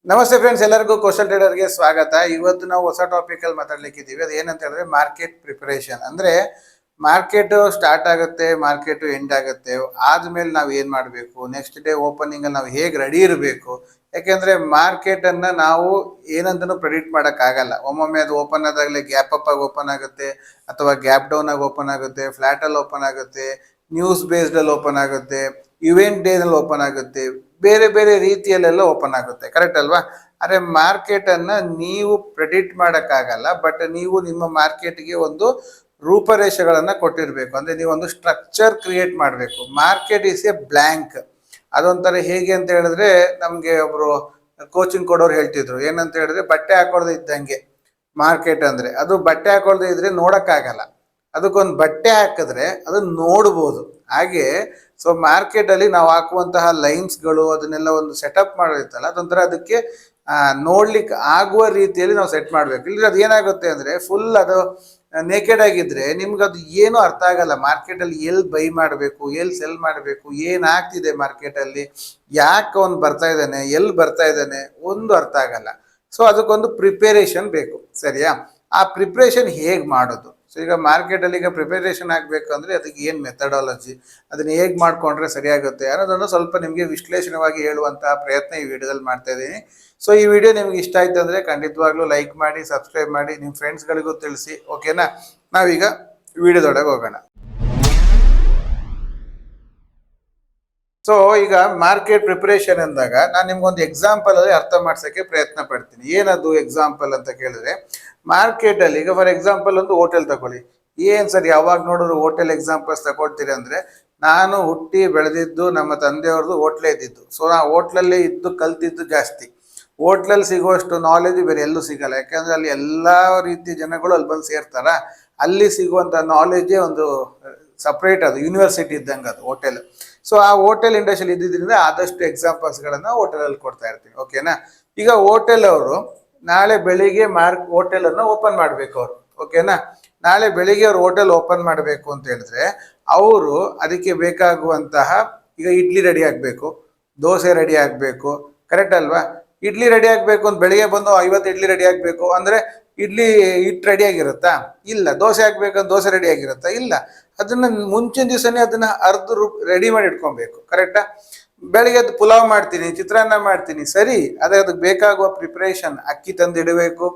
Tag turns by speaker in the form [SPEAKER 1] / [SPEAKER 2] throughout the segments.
[SPEAKER 1] ನಮಸ್ತೆ ಫ್ರೆಂಡ್ಸ್, ಎಲ್ಲರಿಗೂ ಕೋಸ್ಟಲ್ ಟ್ರೇಡರ್ಗೆ ಸ್ವಾಗತ. ಇವತ್ತು ನಾವು ಹೊಸ ಟಾಪಿಕ್ ಅಲ್ಲಿ ಮಾತಾಡ್ಲಿಕ್ಕಿದ್ದೀವಿ. ಅದು ಏನಂತ ಹೇಳಿದ್ರೆ ಮಾರ್ಕೆಟ್ ಪ್ರಿಪರೇಷನ್. ಅಂದ್ರೆ ಮಾರ್ಕೆಟ್ ಸ್ಟಾರ್ಟ್ ಆಗುತ್ತೆ, ಮಾರ್ಕೆಟ್ ಎಂಡ್ ಆಗುತ್ತೆ, ಆದ್ಮೇಲೆ ನಾವು ಏನ್ ಮಾಡಬೇಕು, ನೆಕ್ಸ್ಟ್ ಡೇ ಓಪನಿಂಗ್ ಅಲ್ಲಿ ನಾವು ಹೇಗೆ ರೆಡಿ ಇರಬೇಕು. ಯಾಕೆಂದ್ರೆ ಮಾರ್ಕೆಟ್ ಅನ್ನ ನಾವು ಏನಂತನೂ ಪ್ರೆಡಿಕ್ಟ್ ಮಾಡಕ್ ಆಗಲ್ಲ. ಒಮ್ಮೊಮ್ಮೆ ಅದು ಓಪನ್ ಆದಾಗಲೇ ಗ್ಯಾಪ್ ಅಪ್ ಆಗಿ ಓಪನ್ ಆಗುತ್ತೆ, ಅಥವಾ ಗ್ಯಾಪ್ ಡೌನ್ ಆಗಿ ಓಪನ್ ಆಗುತ್ತೆ, ಫ್ಲಾಟ್ ಅಲ್ಲಿ ಓಪನ್ ಆಗುತ್ತೆ, ನ್ಯೂಸ್ ಬೇಸ್ಡ್ ಅಲ್ಲಿ ಓಪನ್ ಆಗುತ್ತೆ, ಇವೆಂಟ್ ಡೇ ನಲ್ಲಿ ಓಪನ್ ಆಗುತ್ತೆ, ಬೇರೆ ಬೇರೆ ರೀತಿಯಲ್ಲೆಲ್ಲ ಓಪನ್ ಆಗುತ್ತೆ. ಕರೆಕ್ಟ್ ಅಲ್ವಾ? ಅರೆ ಮಾರ್ಕೆಟ್ ಅನ್ನ ನೀವು ಪ್ರೆಡಿಕ್ಟ್ ಮಾಡಕ್ಕಾಗಲ್ಲ, ಬಟ್ ನೀವು ನಿಮ್ಮ ಮಾರ್ಕೆಟ್ಗೆ ಒಂದು ರೂಪರೇಷೆಗಳನ್ನ ಕೊಟ್ಟಿರ್ಬೇಕು. ಅಂದ್ರೆ ನೀವು ಒಂದು ಸ್ಟ್ರಕ್ಚರ್ ಕ್ರಿಯೇಟ್ ಮಾಡಬೇಕು. Market is A blank. ಅದೊಂಥರ ಹೇಗೆ ಅಂತ ಹೇಳಿದ್ರೆ, ನಮ್ಗೆ ಒಬ್ರು ಕೋಚಿಂಗ್ ಕೊಡೋರು ಹೇಳ್ತಿದ್ರು, ಏನಂತ ಹೇಳಿದ್ರೆ ಬಟ್ಟೆ ಹಾಕೊಳ್ದೆ ಇದ್ದಂಗೆ ಮಾರ್ಕೆಟ್ ಅಂದ್ರೆ. ಅದು ಬಟ್ಟೆ ಹಾಕೊಳ್ದೆ ಇದ್ರೆ ನೋಡಕ್ಕಾಗಲ್ಲ, ಅದಕ್ಕೊಂದು ಬಟ್ಟೆ ಹಾಕಿದ್ರೆ ಅದನ್ನ ನೋಡ್ಬೋದು. ಹಾಗೆ ಸೊ ಮಾರ್ಕೆಟ್ ಅಲ್ಲಿ ನಾವು ಹಾಕುವಂತಹ ಲೈನ್ಸ್ಗಳು ಅದನ್ನೆಲ್ಲ ಒಂದು ಸೆಟಪ್ ಮಾಡಿರ್ತಲ್ಲ, ಅದೊಂಥರ ಅದಕ್ಕೆ ನೋಡ್ಲಿಕ್ಕೆ ಆಗುವ ರೀತಿಯಲ್ಲಿ ನಾವು ಸೆಟ್ ಮಾಡ್ಬೇಕು. ಇಲ್ಲದ್ರೆ ಅದು ಏನಾಗುತ್ತೆ ಅಂದ್ರೆ ಫುಲ್ ಅದು ನೇಕೆಡ್ ಆಗಿದ್ರೆ ನಿಮ್ಗೆ ಅದು ಏನು ಅರ್ಥ ಆಗಲ್ಲ. ಮಾರ್ಕೆಟ್ ಅಲ್ಲಿ ಎಲ್ಲಿ ಬೈ ಮಾಡಬೇಕು, ಎಲ್ಲಿ ಸೆಲ್ ಮಾಡಬೇಕು, ಏನಾಗ್ತಿದೆ ಮಾರ್ಕೆಟ್ ಅಲ್ಲಿ, ಯಾಕೆ ಅವ್ನು ಬರ್ತಾ ಇದ್ದಾನೆ, ಎಲ್ಲಿ ಬರ್ತಾ ಇದ್ದಾನೆ, ಒಂದು ಅರ್ಥ ಆಗಲ್ಲ. ಸೊ ಅದಕ್ಕೊಂದು ಪ್ರಿಪೇರೇಷನ್ ಬೇಕು. ಸರಿಯಾ? ಆ ಪ್ರಿಪ್ರೇಷನ್ ಹೇಗೆ ಮಾಡೋದು? ಸೊ ಈಗ ಮಾರ್ಕೆಟ್ ಅಲ್ಲಿ ಈಗ ಪ್ರಿಪರೇಷನ್ ಆಗಬೇಕು ಅಂದ್ರೆ ಅದಕ್ಕೆ ಏನು ಮೆಥಡಾಲಜಿ, ಅದನ್ನ ಹೇಗೆ ಮಾಡ್ಕೊಂಡ್ರೆ ಸರಿಯಾಗುತ್ತೆ ಅನ್ನೋದನ್ನು ಸ್ವಲ್ಪ ನಿಮಗೆ ವಿಶ್ಲೇಷಣವಾಗಿ ಹೇಳುವಂತಹ ಪ್ರಯತ್ನ ಈ ವಿಡಿಯೋದಲ್ಲಿ ಮಾಡ್ತಾ ಇದ್ದೀನಿ. ಸೊ ಈ ವಿಡಿಯೋ ನಿಮ್ಗೆ ಇಷ್ಟ ಆಯ್ತು ಅಂದ್ರೆ ಖಂಡಿತವಾಗ್ಲೂ ಲೈಕ್ ಮಾಡಿ, ಸಬ್ಸ್ಕ್ರೈಬ್ ಮಾಡಿ, ನಿಮ್ಮ ಫ್ರೆಂಡ್ಸ್ಗಳಿಗೂ ತಿಳಿಸಿ. ಓಕೆನಾ? ನಾವೀಗ ವಿಡಿಯೋದೊಳಗೆ ಹೋಗೋಣ. ಸೊ ಈಗ ಮಾರ್ಕೆಟ್ ಪ್ರಿಪರೇಷನ್ ಅಂದಾಗ ನಾನು ನಿಮ್ಗೊಂದು ಎಕ್ಸಾಂಪಲ್ ಅಲ್ಲಿ ಅರ್ಥ ಮಾಡ್ಸೋಕ್ಕೆ ಪ್ರಯತ್ನ ಪಡ್ತೀನಿ. ಏನದು ಎಕ್ಸಾಂಪಲ್ ಅಂತ ಕೇಳಿದ್ರೆ, ಮಾರ್ಕೆಟ್ ಅಲ್ಲಿ ಈಗ ಫಾರ್ ಎಕ್ಸಾಂಪಲ್ ಒಂದು ಹೋಟೆಲ್ ತಗೊಳ್ಳಿ. ಏನ್ ಸರ್ ಯಾವಾಗ ನೋಡಿದ್ರು ಹೋಟೆಲ್ ಎಕ್ಸಾಂಪಲ್ಸ್ ತಗೊಳ್ತೀರಿ ಅಂದ್ರೆ, ನಾನು ಹುಟ್ಟಿ ಬೆಳೆದಿದ್ದು ನಮ್ಮ ತಂದೆಯವ್ರದ್ದು ಹೋಟ್ಲೇ ಇದ್ದಿದ್ದು. ಸೊ ನಾ ಹೋಟ್ಲಲ್ಲೇ ಇದ್ದು ಕಲ್ತಿದ್ದು ಜಾಸ್ತಿ. ಹೋಟ್ಲಲ್ಲಿ ಸಿಗುವಷ್ಟು ನಾಲೆಜ್ ಬೇರೆ ಎಲ್ಲೂ ಸಿಗಲ್ಲ. ಯಾಕಂದ್ರೆ ಅಲ್ಲಿ ಎಲ್ಲಾ ರೀತಿ ಜನಗಳು ಅಲ್ಲಿ ಬಂದು ಸೇರ್ತಾರ. ಅಲ್ಲಿ ಸಿಗುವಂತ ನಾಲೆಜೇ ಒಂದು ಸಪ್ರೇಟ್, ಅದು ಯೂನಿವರ್ಸಿಟಿ ಇದ್ದಂಗೆ ಅದು ಹೋಟೆಲ್. ಸೊ ಆ ಹೋಟೆಲ್ ಇಂಡಸ್ಟ್ರಿ ಇದ್ದಿದ್ದರಿಂದ ಆದಷ್ಟು ಎಕ್ಸಾಂಪಲ್ಸ್ಗಳನ್ನ ಹೋಟೆಲಲ್ಲಿ ಕೊಡ್ತಾ ಇರ್ತೀನಿ. ಓಕೆನಾ? ಈಗ ಹೋಟೆಲ್ ಅವರು ನಾಳೆ ಬೆಳಿಗ್ಗೆ ಹೋಟೆಲ್ ಅನ್ನು ಓಪನ್ ಮಾಡಬೇಕು ಅವರು. ಓಕೆನಾ? ನಾಳೆ ಬೆಳಿಗ್ಗೆ ಅವ್ರು ಹೋಟೆಲ್ ಓಪನ್ ಮಾಡಬೇಕು ಅಂತ ಹೇಳಿದ್ರೆ ಅವರು ಅದಕ್ಕೆ ಬೇಕಾಗುವಂತಹ, ಈಗ ಇಡ್ಲಿ ರೆಡಿ ಆಗಬೇಕು, ದೋಸೆ ರೆಡಿ ಆಗಬೇಕು. ಕರೆಕ್ಟ್ ಅಲ್ವಾ? ಇಡ್ಲಿ ರೆಡಿ ಆಗಬೇಕು ಅಂತ ಬೆಳಿಗ್ಗೆ ಬಂದು 50 ಇಡ್ಲಿ ರೆಡಿ ಆಗಬೇಕು ಅಂದ್ರೆ ಇಡ್ಲಿ ಹಿಟ್ಟು ರೆಡಿ ಆಗಿರುತ್ತಾ? ಇಲ್ಲ. ದೋಸೆ ಹಾಕ್ಬೇಕಂತ ದೋಸೆ ರೆಡಿ ಆಗಿರುತ್ತಾ? ಇಲ್ಲ. ಅದನ್ನ ಮುಂಚಿನ ದಿವಸನೇ ಅದನ್ನ ರೆಡಿ ಮಾಡಿ ಇಟ್ಕೊಬೇಕು. ಕರೆಕ್ಟಾ? ಬೆಳಿಗ್ಗೆ ಅದು ಪುಲಾವ್ ಮಾಡ್ತೀನಿ, ಚಿತ್ರಾನ್ನ ಮಾಡ್ತೀನಿ, ಸರಿ. ಅದಕ್ಕೆ ಬೇಕಾಗುವ ಪ್ರಿಪರೇಷನ್, ಅಕ್ಕಿ ತಂದಿಡಬೇಕು,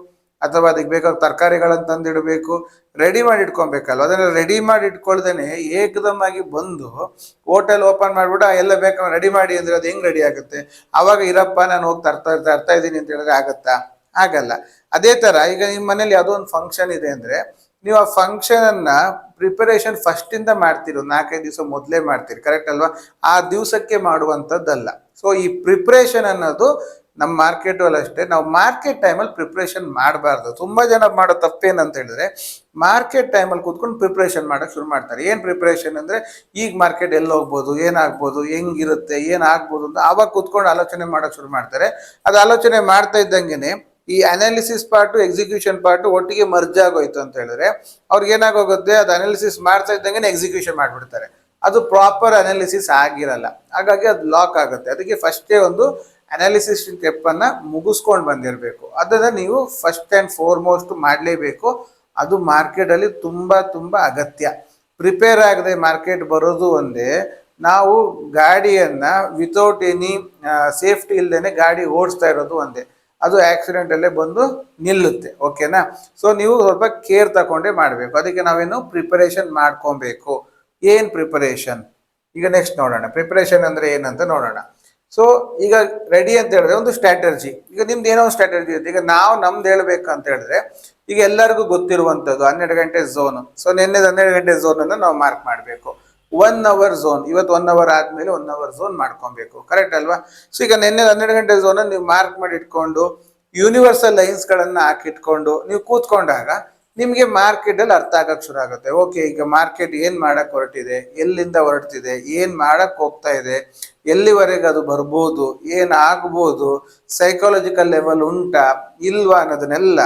[SPEAKER 1] ಅಥವಾ ಅದಕ್ಕೆ ಬೇಕಾದ ತರಕಾರಿಗಳನ್ನು ತಂದಿಡಬೇಕು, ರೆಡಿ ಮಾಡಿ ಇಟ್ಕೊಬೇಕಲ್ವ. ಅದನ್ನ ರೆಡಿ ಮಾಡಿ ಇಟ್ಕೊಳ್ದೇನೆ ಏಕದಮ್ ಆಗಿ ಬಂದು ಹೋಟೆಲ್ ಓಪನ್ ಮಾಡ್ಬಿಟ್ಟು ಎಲ್ಲ ಬೇಕಾ ರೆಡಿ ಮಾಡಿ ಅಂದ್ರೆ ಅದು ಹೆಂಗ್ ರೆಡಿ ಆಗುತ್ತೆ? ಅವಾಗ ಇರಪ್ಪ ನಾನು ಹೋಗಿ ತರ್ತಾ ಇದ್ದೀನಿ ಅಂತ ಹೇಳಿದ್ರೆ ಆಗತ್ತಾ? ಆಗಲ್ಲ. ಅದೇ ತರ ಈಗ ನಿಮ್ಮ ಮನೇಲಿ ಯಾವುದೋ ಒಂದು ಫಂಕ್ಷನ್ ಇದೆ ಅಂದ್ರೆ, ನೀವು ಆ ಫಂಕ್ಷನ್ ಅನ್ನ ಪ್ರಿಪರೇಷನ್ ಫಸ್ಟ್ ಇಂದ ಮಾಡ್ತೀರಿ, 4-5 ದಿವಸ ಮೊದಲೇ ಮಾಡ್ತೀರಿ. ಕರೆಕ್ಟ್ ಅಲ್ವಾ? ಆ ದಿವಸಕ್ಕೆ ಮಾಡುವಂಥದ್ದಲ್ಲ. ಸೊ ಈ ಪ್ರಿಪ್ರೇಷನ್ ಅನ್ನೋದು ನಮ್ಮ ಮಾರ್ಕೆಟ್ ಅಲ್ಲಿ ಅಷ್ಟೇ. ನಾವು ಮಾರ್ಕೆಟ್ ಟೈಮಲ್ಲಿ ಪ್ರಿಪ್ರೇಷನ್ ಮಾಡಬಾರ್ದು. ತುಂಬಾ ಜನ ಮಾಡೋ ತಪ್ಪೇನಂತ ಹೇಳಿದ್ರೆ, ಮಾರ್ಕೆಟ್ ಟೈಮಲ್ಲಿ ಕೂತ್ಕೊಂಡು ಪ್ರಿಪ್ರೇಷನ್ ಮಾಡಕ್ ಶುರು ಮಾಡ್ತಾರೆ. ಏನ್ ಪ್ರಿಪ್ರೇಷನ್ ಅಂದ್ರೆ, ಈಗ ಮಾರ್ಕೆಟ್ ಎಲ್ಲಿ ಹೋಗ್ಬೋದು, ಏನಾಗ್ಬೋದು, ಹೆಂಗಿರುತ್ತೆ, ಏನಾಗ್ಬೋದು ಅಂತ ಆವಾಗ ಕೂತ್ಕೊಂಡು ಆಲೋಚನೆ ಮಾಡಕ್ ಶುರು ಮಾಡ್ತಾರೆ. ಅದು ಆಲೋಚನೆ ಮಾಡ್ತಾ ಇದ್ದಂಗೆನೆ ಈ ಅನಾಲಿಸಿಸ್ ಪಾರ್ಟು ಎಕ್ಸಿಕ್ಯೂಷನ್ ಪಾರ್ಟು ಒಟ್ಟಿಗೆ ಮರ್ಜ್ ಆಗೋಯ್ತು ಅಂತ ಹೇಳಿದ್ರೆ ಅವ್ರಿಗೆ ಏನಾಗೋಗುತ್ತೆ, ಅದು ಅನಾಲಿಸಿಸ್ ಮಾಡ್ತಾ ಇದ್ದಂಗೆ ಎಕ್ಸಿಕ್ಯೂಷನ್ ಮಾಡ್ಬಿಡ್ತಾರೆ. ಅದು ಪ್ರಾಪರ್ ಅನಾಲಿಸಿಸ್ ಆಗಿರಲ್ಲ. ಹಾಗಾಗಿ ಅದು ಲಾಕ್ ಆಗುತ್ತೆ. ಅದಕ್ಕೆ ಫಸ್ಟೇ ಒಂದು ಅನಾಲಿಸಿಸ್ ಸ್ಟೆಪ್ ಅನ್ನ ಮುಗಿಸ್ಕೊಂಡು ಬಂದಿರಬೇಕು. ಅದನ್ನ ನೀವು ಫಸ್ಟ್ ಅಂಡ್ ಫಾರ್ಮೋಸ್ಟ್ ಮಾಡಲೇಬೇಕು. ಅದು ಮಾರ್ಕೆಟ್ ಅಲ್ಲಿ ತುಂಬಾ ತುಂಬಾ ಅಗತ್ಯ. ಪ್ರಿಪೇರ್ ಆಗದೆ ಮಾರ್ಕೆಟ್ ಬರೋದು ಒಂದೇ, ನಾವು ಗಾಡಿಯನ್ನ ವಿತೌಟ್ ಎನಿ ಸೇಫ್ಟಿ ಇಲ್ದೇನೆ ಗಾಡಿ ಓಡಿಸ್ತಾ ಇರೋದು ಒಂದೇ. ಅದು ಆಕ್ಸಿಡೆಂಟ್ ಅಲ್ಲೇ ಬಂದು ನಿಲ್ಲುತ್ತೆ. ಓಕೆನಾ? ಸೊ ನೀವು ಸ್ವಲ್ಪ ಕೇರ್ ತಗೊಂಡೇ ಮಾಡಬೇಕು. ಅದಕ್ಕೆ ನಾವೇನು ಪ್ರಿಪರೇಷನ್ ಮಾಡ್ಕೊಬೇಕು. ಏನ್ ಪ್ರಿಪರೇಷನ್? ಈಗ ನೆಕ್ಸ್ಟ್ ನೋಡೋಣ. ಪ್ರಿಪರೇಷನ್ ಅಂದ್ರೆ ಏನಂತ ನೋಡೋಣ. ಸೊ ಈಗ ರೆಡಿ ಅಂತ ಹೇಳಿದ್ರೆ ಒಂದು ಸ್ಟ್ರಾಟಜಿ. ಈಗ ನಿಮ್ದು ಏನೋ ಒಂದು ಸ್ಟ್ರಾಟಜಿ ಇರುತ್ತೆ. ಈಗ ನಾವು ನಮ್ದು ಹೇಳ್ಬೇಕಂತ ಹೇಳಿದ್ರೆ, ಈಗ ಎಲ್ಲರಿಗೂ ಗೊತ್ತಿರುವಂಥದ್ದು 12 ಗಂಟೆ ಝೋನ್. ಸೊ ನಿನ್ನೆ 12 ಗಂಟೆ ಝೋನ್ ಅನ್ನು ನಾವು ಮಾರ್ಕ್ ಮಾಡಬೇಕು. 1 ಅವರ್ ಝೋನ್, ಇವತ್ತು 1 ಅವರ್ ಆದ್ಮೇಲೆ 1 ಅವರ್ ಝೋನ್ ಮಾಡ್ಕೊಬೇಕು. ಕರೆಕ್ಟ್ ಅಲ್ವಾ? ಸೊ ಈಗ ನಿನ್ನೆ 12 ಗಂಟೆ ಝೋನ್ ಅನ್ನು ನೀವು ಮಾರ್ಕ್ ಮಾಡಿ ಇಟ್ಕೊಂಡು ಯೂನಿವರ್ಸಲ್ ಲೈನ್ಸ್ ಗಳನ್ನ ಹಾಕಿಟ್ಕೊಂಡು ನೀವು ಕೂತ್ಕೊಂಡಾಗ ನಿಮ್ಗೆ ಮಾರ್ಕೆಟ್ ಅಲ್ಲಿ ಅರ್ಥ ಆಗಕ್ ಶುರು ಆಗುತ್ತೆ. ಓಕೆ, ಈಗ ಮಾರ್ಕೆಟ್ ಏನ್ ಮಾಡಕ್ ಹೊರಟಿದೆ, ಎಲ್ಲಿಂದ ಹೊರಡ್ತಿದೆ, ಏನ್ ಮಾಡಕ್ ಹೋಗ್ತಾ ಇದೆ, ಎಲ್ಲಿವರೆಗೆ ಅದು ಬರ್ಬೋದು, ಏನ್ ಆಗ್ಬೋದು, ಸೈಕಾಲಜಿಕಲ್ ಲೆವೆಲ್ ಉಂಟಾ ಇಲ್ವಾ ಅನ್ನೋದನ್ನೆಲ್ಲ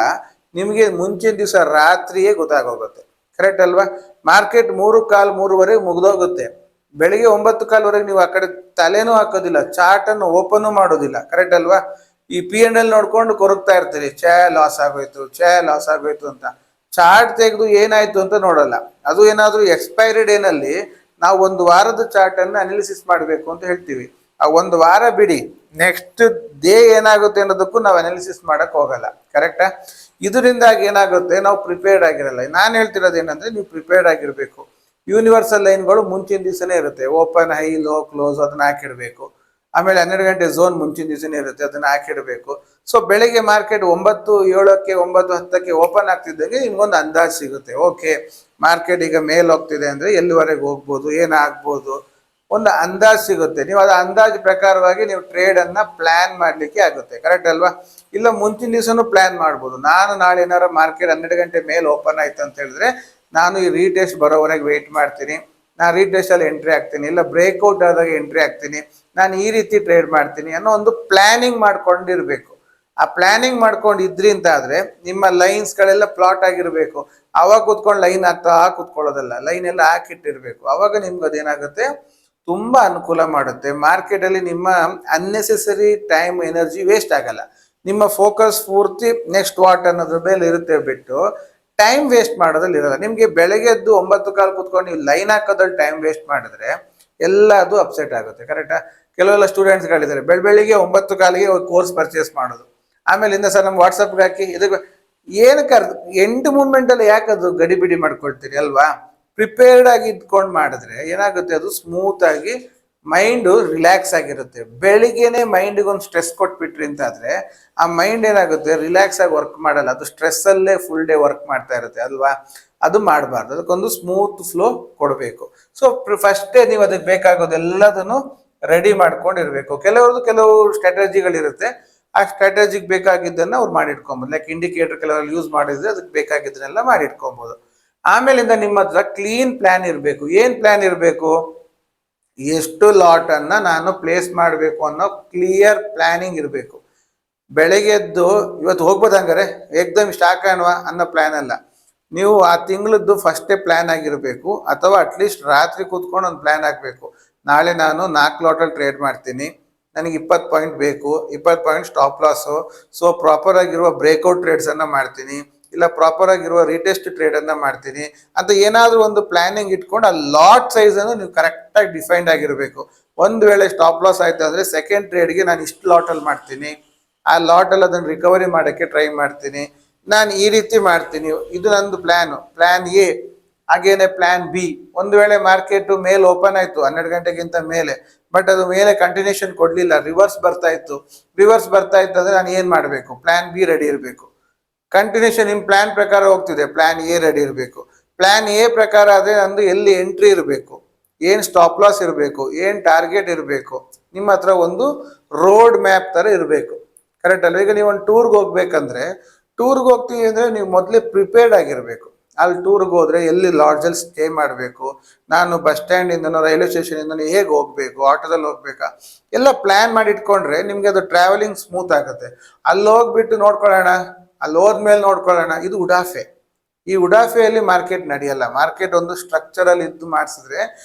[SPEAKER 1] ನಿಮ್ಗೆ ಮುಂಚಿನ ದಿವಸ ರಾತ್ರಿಯೇ ಗೊತ್ತಾಗೋಗುತ್ತೆ. ಕರೆಕ್ಟ್ ಅಲ್ವಾ? ಮಾರ್ಕೆಟ್ 3:15 ಮುಗ್ದೋಗುತ್ತೆ. ಬೆಳಿಗ್ಗೆ 9:15 ನೀವು ಆ ಕಡೆ ತಲೆನೂ ಹಾಕೋದಿಲ್ಲ, ಚಾರ್ಟ್ ಅನ್ನು ಓಪನ್ ಮಾಡೋದಿಲ್ಲ. ಕರೆಕ್ಟ್ ಅಲ್ವಾ? ಈ P&L ನೋಡ್ಕೊಂಡು ಕೊರಗ್ತಾ ಇರ್ತೀರಿ, ಲಾಸ್ ಆಗೋಯ್ತು ಅಂತ. ಚಾರ್ಟ್ ತೆಗೆದು ಏನಾಯ್ತು ಅಂತ ನೋಡಲ್ಲ. ಅದು ಏನಾದ್ರೂ ಎಕ್ಸ್ಪೈರಿ ಡೇನಲ್ಲಿ ನಾವು ಒಂದು ವಾರದ ಚಾರ್ಟ್ ಅನ್ನು ಅನಾಲಿಸಿಸ್ ಮಾಡಬೇಕು ಅಂತ ಹೇಳ್ತೀವಿ. ಆ ಒಂದು ವಾರ ಬಿಡಿ, ನೆಕ್ಸ್ಟ್ ಡೇ ಏನಾಗುತ್ತೆ ಅನ್ನೋದಕ್ಕೂ ನಾವು ಅನಾಲಿಸಿಸ್ ಮಾಡಕ್ ಹೋಗಲ್ಲ. ಕರೆಕ್ಟಾ? ಇದರಿಂದಾಗಿ ಏನಾಗುತ್ತೆ, ನಾವು ಪ್ರಿಪೇರ್ಡ್ ಆಗಿರಲ್ಲ. ನಾನು ಹೇಳ್ತಿರೋದು ಏನಂದ್ರೆ, ನೀವು ಪ್ರಿಪೇರ್ಡ್ ಆಗಿರ್ಬೇಕು. ಯೂನಿವರ್ಸಲ್ ಲೈನ್ಗಳು ಮುಂಚಿನ ದಿವಸನೇ ಇರುತ್ತೆ. ಓಪನ್, ಹೈ, ಲೋ, ಕ್ಲೋಸ್ ಅದನ್ನ ಹಾಕಿಡ್ಬೇಕು. ಆಮೇಲೆ 12 ಗಂಟೆ ಝೋನ್ ಮುಂಚಿನ ದಿವಸನೇ ಇರುತ್ತೆ, ಅದನ್ನ ಹಾಕಿಡ್ಬೇಕು. ಸೊ ಬೆಳಿಗ್ಗೆ ಮಾರ್ಕೆಟ್ 9:07ಕ್ಕೆ 9:10ಕ್ಕೆ ಓಪನ್ ಆಗ್ತಿದ್ದಂಗೆ ನಿಮ್ಗೊಂದು ಅಂದಾಜು ಸಿಗುತ್ತೆ. ಓಕೆ, ಮಾರ್ಕೆಟ್ ಈಗ ಮೇಲ್ ಹೋಗ್ತಿದೆ ಅಂದ್ರೆ ಎಲ್ಲಿವರೆಗೆ ಹೋಗ್ಬೋದು, ಏನಾಗ್ಬೋದು, ಒಂದು ಅಂದಾಜು ಸಿಗುತ್ತೆ. ನೀವು ಅದು ಅಂದಾಜು ಪ್ರಕಾರವಾಗಿ ನೀವು ಟ್ರೇಡ್ ಅನ್ನ ಪ್ಲಾನ್ ಮಾಡ್ಲಿಕ್ಕೆ ಆಗುತ್ತೆ. ಕರೆಕ್ಟ್ ಅಲ್ವಾ? ಇಲ್ಲ ಮುಂಚಿನ ದಿವಸನೂ ಪ್ಲಾನ್ ಮಾಡ್ಬೋದು. ನಾನು ನಾಳೆ ಏನಾರ ಮಾರ್ಕೆಟ್ 12 ಗಂಟೆ ಮೇಲೆ ಓಪನ್ ಆಯ್ತು ಅಂತ ಹೇಳಿದ್ರೆ, ನಾನು ಈ ರೀಟೆಸ್ಟ್ ಬರೋವರೆಗೆ ವೆಯ್ಟ್ ಮಾಡ್ತೀನಿ, ನಾನು ರೀಟೆಸ್ಟ್ ಅಲ್ಲಿ ಎಂಟ್ರಿ ಆಗ್ತೀನಿ, ಇಲ್ಲ ಬ್ರೇಕ್ಔಟ್ ಆದಾಗ ಎಂಟ್ರಿ ಆಗ್ತೀನಿ, ನಾನು ಈ ರೀತಿ ಟ್ರೇಡ್ ಮಾಡ್ತೀನಿ ಅನ್ನೋ ಒಂದು ಪ್ಲಾನಿಂಗ್ ಮಾಡ್ಕೊಂಡಿರ್ಬೇಕು. ಆ ಪ್ಲಾನಿಂಗ್ ಮಾಡ್ಕೊಂಡಿದ್ರಿ ಅಂತ ಆದ್ರೆ ನಿಮ್ಮ ಲೈನ್ಸ್ ಗಳೆಲ್ಲ ಪ್ಲಾಟ್ ಆಗಿರ್ಬೇಕು. ಅವಾಗ ಕುತ್ಕೊಂಡು ಲೈನ್ ಆಗ್ತಾ ಕುತ್ಕೊಳ್ಳೋದಲ್ಲ, ಲೈನ್ ಎಲ್ಲ ಹಾಕಿಟ್ಟಿರ್ಬೇಕು. ಅವಾಗ ನಿಮ್ಗೆ ಅದೇನಾಗುತ್ತೆ, ತುಂಬಾ ಅನುಕೂಲ ಮಾಡುತ್ತೆ. ಮಾರ್ಕೆಟ್ ಅಲ್ಲಿ ನಿಮ್ಮ ಅನ್ನೆಸೆಸರಿ ಟೈಮ್, ಎನರ್ಜಿ ವೇಸ್ಟ್ ಆಗಲ್ಲ. ನಿಮ್ಮ ಫೋಕಸ್ ಪೂರ್ತಿ ನೆಕ್ಸ್ಟ್ ವಾಟ್ ಅನ್ನೋದ್ರ ಮೇಲೆ ಇರುತ್ತೆ ಬಿಟ್ಟು ಟೈಮ್ ವೇಸ್ಟ್ ಮಾಡೋದ್ರಲ್ಲಿ ಇರಲ್ಲ. ನಿಮ್ಗೆ ಬೆಳಗ್ಗೆ ಎದ್ದು 9:15 ಕುತ್ಕೊಂಡು ನೀವು ಲೈನ್ ಹಾಕೋದ್ರಲ್ಲಿ ಟೈಮ್ ವೇಸ್ಟ್ ಮಾಡಿದ್ರೆ ಎಲ್ಲ ಅದು ಅಪ್ಸೆಟ್ ಆಗುತ್ತೆ. ಕರೆಕ್ಟಾ? ಕೆಲವೆಲ್ಲ ಸ್ಟೂಡೆಂಟ್ಸ್ಗಳಿದ್ದಾರೆ, ಬೆಳಿಗ್ಗೆ 9:15ಗೆ ಕೋರ್ಸ್ ಪರ್ಚೇಸ್ ಮಾಡೋದು, ಆಮೇಲಿಂದ ಸರ್ ನಮ್ಗೆ ವಾಟ್ಸಪ್ಗೆ ಹಾಕಿ ಇದಕ್ಕೆ ಏನಕ್ಕೆ ಎಂಟು ಮೂಮೆಂಟ್ ಅಲ್ಲಿ ಯಾಕೆ ಅದು ಗಡಿಬಿಡಿ ಮಾಡ್ಕೊಳ್ತೀರಿ ಅಲ್ವಾ? ಪ್ರಿಪೇರ್ಡ್ ಆಗಿ ಇದ್ಕೊಂಡು ಮಾಡಿದ್ರೆ ಏನಾಗುತ್ತೆ, ಅದು ಸ್ಮೂತ್ ಆಗಿ ಮೈಂಡು ರಿಲ್ಯಾಕ್ಸ್ ಆಗಿರುತ್ತೆ. ಬೆಳಿಗ್ಗೆನೆ ಮೈಂಡ್ಗೆ ಒಂದು ಸ್ಟ್ರೆಸ್ ಕೊಟ್ಬಿಟ್ರಿ ಅಂತಾದ್ರೆ ಆ ಮೈಂಡ್ ಏನಾಗುತ್ತೆ, ರಿಲ್ಯಾಕ್ಸ್ ಆಗಿ ವರ್ಕ್ ಮಾಡಲ್ಲ, ಅದು ಸ್ಟ್ರೆಸ್ ಅಲ್ಲೇ ಫುಲ್ ಡೇ ವರ್ಕ್ ಮಾಡ್ತಾ ಇರುತ್ತೆ ಅಲ್ವಾ? ಅದು ಮಾಡಬಾರ್ದು. ಅದಕ್ಕೊಂದು ಸ್ಮೂತ್ ಫ್ಲೋ ಕೊಡಬೇಕು. ಸೊ ಫಸ್ಟೇ ನೀವು ಅದಕ್ಕೆ ಬೇಕಾಗೋದೆಲ್ಲದನ್ನು ರೆಡಿ ಮಾಡ್ಕೊಂಡಿರ್ಬೇಕು. ಕೆಲವು ಸ್ಟ್ರಾಟಜಿಗಳಿರುತ್ತೆ, ಆ ಸ್ಟ್ರಾಟಜಿಗೆ ಬೇಕಾಗಿದ್ದನ್ನ ಅವ್ರು ಮಾಡಿಟ್ಕೊಬೋದು. ಲೈಕ್ ಇಂಡಿಕೇಟರ್ ಕೆಲವರು ಯೂಸ್ ಮಾಡಿದ್ರೆ ಅದಕ್ಕೆ ಬೇಕಾಗಿದ್ದನ್ನೆಲ್ಲ ಮಾಡಿಟ್ಕೊಬೋದು. ಆಮೇಲಿಂದ ನಿಮ್ಮ ಹತ್ರ ಕ್ಲೀನ್ ಪ್ಲಾನ್ ಇರಬೇಕು. ಏನ್ ಪ್ಲಾನ್ ಇರಬೇಕು? ಎಷ್ಟು ಲಾಟ್ ಅನ್ನ ನಾನು ಪ್ಲೇಸ್ ಮಾಡಬೇಕು ಅನ್ನೋ ಕ್ಲಿಯರ್ ಪ್ಲಾನಿಂಗ್ ಇರಬೇಕು. ಬೆಳಗ್ಗೆ ಎದ್ದು ಇವತ್ತು ಹೋಗ್ಬೋದು ಹಂಗಾರೆ ಏಕ್ದಮ್ ಸ್ಟಾಕ್ ಕಾಣುವ ಅನ್ನೋ ಪ್ಲಾನ್ ಅಲ್ಲ. ನೀವು ಆ ತಿಂಗಳದ್ದು ಫಸ್ಟೇ ಪ್ಲಾನ್ ಆಗಿರಬೇಕು, ಅಥವಾ ಅಟ್ಲೀಸ್ಟ್ ರಾತ್ರಿ ಕೂತ್ಕೊಂಡು ಒಂದು ಪ್ಲಾನ್ ಆಗಬೇಕು. ನಾಳೆ ನಾನು 4 ಲಾಟಲ್ಲಿ ಟ್ರೇಡ್ ಮಾಡ್ತೀನಿ, ನನಗೆ 20 ಪಾಯಿಂಟ್ ಬೇಕು, 20 point stop loss. So proper ಆಗಿರುವ ಬ್ರೇಕ್ಔಟ್ ಟ್ರೇಡ್ಸ್ ಅನ್ನ ಮಾಡ್ತೀನಿ, ಇಲ್ಲ ಪ್ರಾಪರ್ ಆಗಿರುವ ರೀಟೆಸ್ಟ್ ಟ್ರೇಡ್ ಅನ್ನ ಮಾಡ್ತೀನಿ ಅಂತ ಏನಾದ್ರೂ ಒಂದು ಪ್ಲಾನಿಂಗ್ ಇಟ್ಕೊಂಡು ಆ ಲಾಟ್ ಸೈಜ್ ಅನ್ನು ನೀವು ಕರೆಕ್ಟ್ ಆಗಿ ಡಿಫೈನ್ಡ್ ಆಗಿರಬೇಕು. ಒಂದು ವೇಳೆ ಸ್ಟಾಪ್ ಲಾಸ್ ಆಯ್ತು ಅಂದ್ರೆ ಸೆಕೆಂಡ್ ಟ್ರೇಡ್ಗೆ ನಾನು ಇಷ್ಟು ಲಾಟ್ ಅಲ್ಲಿ ಮಾಡ್ತೀನಿ, ಆ ಲಾಟ್ ಅಲ್ಲಿ ಅದನ್ನು ರಿಕವರಿ ಮಾಡೋಕ್ಕೆ ಟ್ರೈ ಮಾಡ್ತೀನಿ, ನಾನು ಈ ರೀತಿ ಮಾಡ್ತೀನಿ. ಇದು ನಂದು ಪ್ಲಾನ್ ಎ. ಹಾಗೇನೆ ಪ್ಲಾನ್ ಬಿ, ಒಂದು ವೇಳೆ ಮಾರ್ಕೆಟ್ ಮೇಲೆ ಓಪನ್ ಆಯ್ತು 12 ಗಂಟೆಗಿಂತ ಮೇಲೆ, ಬಟ್ ಅದು ಮೇಲೆ ಕಂಟಿನ್ಯೂಷನ್ ಕೊಡ್ಲಿಲ್ಲ, ರಿವರ್ಸ್ ಬರ್ತಾ ಇತ್ತು ಅಂದ್ರೆ ನಾನು ಏನ್ ಮಾಡಬೇಕು? ಪ್ಲಾನ್ ಬಿ ರೆಡಿ ಇರಬೇಕು. ಕಂಟಿನ್ಯೂಷನ್ ನಿಮ್ ಪ್ಲಾನ್ ಪ್ರಕಾರ ಹೋಗ್ತಿದೆ, ಪ್ಲಾನ್ ಎ ರೆಡಿ ಇರಬೇಕು. ಪ್ಲಾನ್ ಎ ಪ್ರಕಾರ ಆದ್ರೆ ನಂದು ಎಲ್ಲಿ ಎಂಟ್ರಿ ಇರಬೇಕು, ಏನ್ ಸ್ಟಾಪ್ ಲಾಸ್ ಇರಬೇಕು, ಏನ್ ಟಾರ್ಗೆಟ್ ಇರಬೇಕು, ನಿಮ್ಮ ಹತ್ರ ಒಂದು ರೋಡ್ ಮ್ಯಾಪ್ ತರ ಇರಬೇಕು. ಕರೆಕ್ಟ್ ಅಲ್ವಾ? ಈಗ ನೀವು ಒಂದು ಟೂರ್ಗೆ ಹೋಗ್ಬೇಕಂದ್ರೆ, ಟೂರ್ಗೆ ಹೋಗ್ತೀವಿ ಅಂದ್ರೆ ನೀವು ಮೊದಲೇ ಪ್ರಿಪೇರ್ಡ್ ಆಗಿರ್ಬೇಕು. ಅಲ್ಲಿ ಟೂರ್ಗೆ ಹೋದ್ರೆ ಎಲ್ಲಿ ಲಾಡ್ಜಲ್ಲಿ ಸ್ಟೇ ಮಾಡಬೇಕು, ನಾನು ಬಸ್ ಸ್ಟ್ಯಾಂಡ್ ಇಂದನೋ ರೈಲ್ವೆ ಸ್ಟೇಷನ್ ಇಂದನೋ ಹೇಗೆ ಹೋಗ್ಬೇಕು, ಆಟೋದಲ್ಲಿ ಹೋಗ್ಬೇಕಾ, ಎಲ್ಲ ಪ್ಲಾನ್ ಮಾಡಿ ಇಟ್ಕೊಂಡ್ರೆ ನಿಮ್ಗೆ ಅದು ಟ್ರಾವೆಲಿಂಗ್ ಸ್ಮೂತ್ ಆಗುತ್ತೆ. ಅಲ್ಲಿ ಹೋಗ್ಬಿಟ್ಟು ನೋಡ್ಕೊಳ್ಳೋಣ, ಅಲ್ಲಿ ಹೋದ್ಮೇಲೆ ನೋಡ್ಕೊಳ್ಳೋಣ, ಇದು ಉಡಾಫೆ. ಈ ಉಡಾಫೆಯಲ್ಲಿ ಮಾರ್ಕೆಟ್ ನಡೆಯಲ್ಲ. ಮಾರ್ಕೆಟ್ ಒಂದು ಸ್ಟ್ರಕ್ಚರಲ್ಲಿ ಇದ್ದು ಮಾಡಿಸಿದ್ರೆ